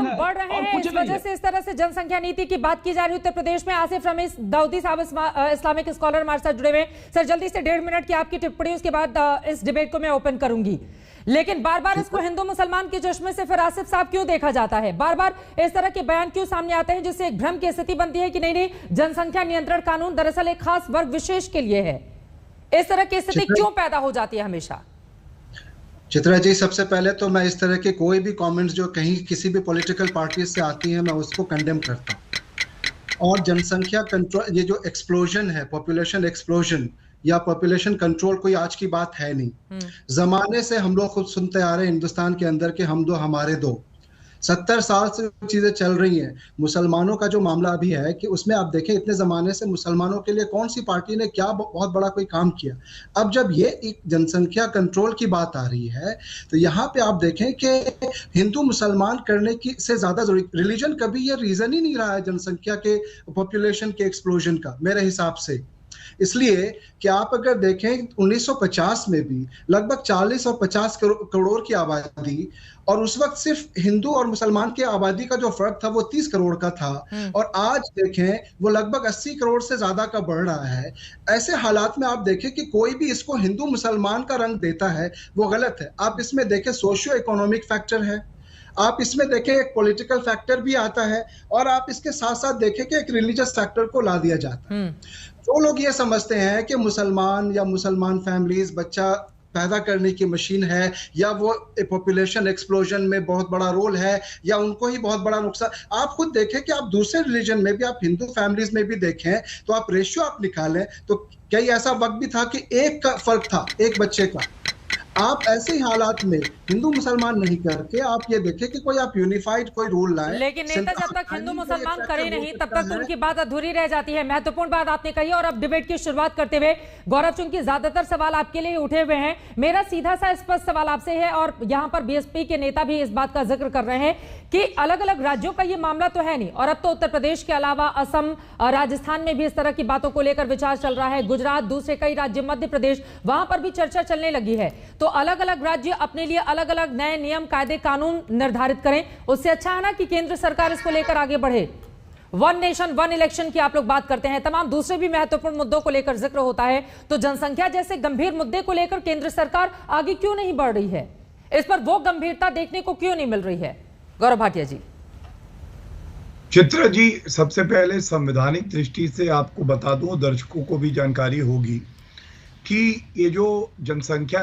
आंकड़े बढ़ रहे हैं, इस वजह से इस तरह से जनसंख्या नीति की बात की जा रही है उत्तर प्रदेश में। आसिफ रमीज दाऊदी साहब इस्लामिक स्कॉलर हमारे साथ जुड़े हुए हैं। सर जल्दी से 1.5 मिनट की आपकी टिप्पणी, उसके बाद इस डिबेट को मैं ओपन करूंगी। लेकिन बार बार इसको हिंदू मुसलमान के चश्मे से फिर आसिफ साहब क्यों देखा जाता है? बार बार इस तरह के बयान क्यों सामने आते हैं जिससे एक भ्रम की स्थिति बनती है कि नहीं जनसंख्या नियंत्रण कानून दरअसल एक खास वर्ग विशेष के लिए है? इस तरह की स्थिति क्यों पैदा हो जाती है हमेशा? चित्रा जी, सबसे पहले तो मैं इस तरह के कोई भी कमेंट्स जो कहीं किसी भी पॉलिटिकल पार्टी से आती है मैं उसको कंडेम करता हूं। और जनसंख्या कंट्रोल, ये जो एक्सप्लोजन है, पॉपुलेशन एक्सप्लोजन या पॉपुलेशन कंट्रोल, कोई आज की बात है नहीं। जमाने से हम लोग खुद सुनते आ रहे हैं हिंदुस्तान के अंदर के हम दो हमारे दो, 70 साल से चीजें चल रही हैं। मुसलमानों का जो मामला अभी है कि उसमें आप देखें इतने जमाने से मुसलमानों के लिए कौन सी पार्टी ने क्या बहुत बड़ा कोई काम किया। अब जब ये एक जनसंख्या कंट्रोल की बात आ रही है तो यहाँ पे आप देखें कि हिंदू मुसलमान करने की से ज्यादा रिलीजन कभी ये रीजन ही नहीं रहा है जनसंख्या के, पॉपुलेशन के एक्सप्लोजन का, मेरे हिसाब से। इसलिए कि आप अगर देखें 1950 में भी लगभग 40 और 50 करोड़ की आबादी, और उस वक्त सिर्फ हिंदू और मुसलमान की आबादी का जो फर्क था वो 30 करोड़ का था, और आज देखें वो लगभग 80 करोड़ से ज्यादा का बढ़ रहा है। ऐसे हालात में आप देखें कि कोई भी इसको हिंदू मुसलमान का रंग देता है वो गलत है। आप इसमें देखें सोशियो इकोनॉमिक फैक्टर है, आप इसमें देखें एक पॉलिटिकल फैक्टर भी आता है, और आप इसके साथ साथ देखें कि एक रिलीजियस फैक्टर को ला दिया जाता है। जो लोग ये समझते हैं कि मुसलमान या मुसलमान फैमिलीज बच्चा पैदा करने की मशीन है, या वो पॉपुलेशन एक्सप्लोजन में बहुत बड़ा रोल है, या उनको ही बहुत बड़ा नुकसान, आप खुद देखें कि आप दूसरे रिलीजन में भी, आप हिंदू फैमिलीज में भी देखें तो आप रेशियो आप निकालें तो कई ऐसा वक्त भी था कि एक का फर्क था, एक बच्चे का। आप ऐसे ही हालात में हिंदू मुसलमान नहीं करके आप ये देखें कि कोई आप यूनिफाइड कोई रूल लाए। लेकिन नेता जब तक हिंदू मुसलमान करे नहीं तब तक तो उनकी बात अधूरी रह जाती है। महत्वपूर्ण बात आपने कही। और अब डिबेट की शुरुआत करते हुए गौरव, चूंकि ज्यादातर सवाल आपके लिए उठे हुए हैं, मेरा सीधा सा स्पष्ट सवाल आपसे है, और यहाँ पर बीएसपी के नेता भी इस बात का जिक्र कर रहे हैं कि अलग अलग राज्यों का ये मामला तो है नहीं, और अब तो उत्तर प्रदेश के अलावा असम, राजस्थान में भी इस तरह की बातों को लेकर विचार चल रहा है, गुजरात, दूसरे कई राज्य, मध्य प्रदेश, वहां पर भी चर्चा चलने लगी है। तो अलग अलग राज्य अपने लिए अलग अलग नए नियम, कायदे, कानून निर्धारित करें। उससे अच्छा है ना कि केंद्र सरकार इसको लेकर आगे बढ़े। वन नेशन वन इलेक्शन की आप लोग बात करते हैं, तमाम दूसरे भी महत्वपूर्ण मुद्दों को लेकर जिक्र होता है, तो जनसंख्या जैसे गंभीर मुद्दे को लेकर केंद्र सरकार आगे क्यों नहीं बढ़ रही है? इस पर वो गंभीरता देखने को क्यों नहीं मिल रही है? गौरव भाटिया जी। चित्रा जी, सबसे पहले संवैधानिक दृष्टि से आपको बता दूं, दर्शकों को भी जानकारी होगी कि ये जो जनसंख्या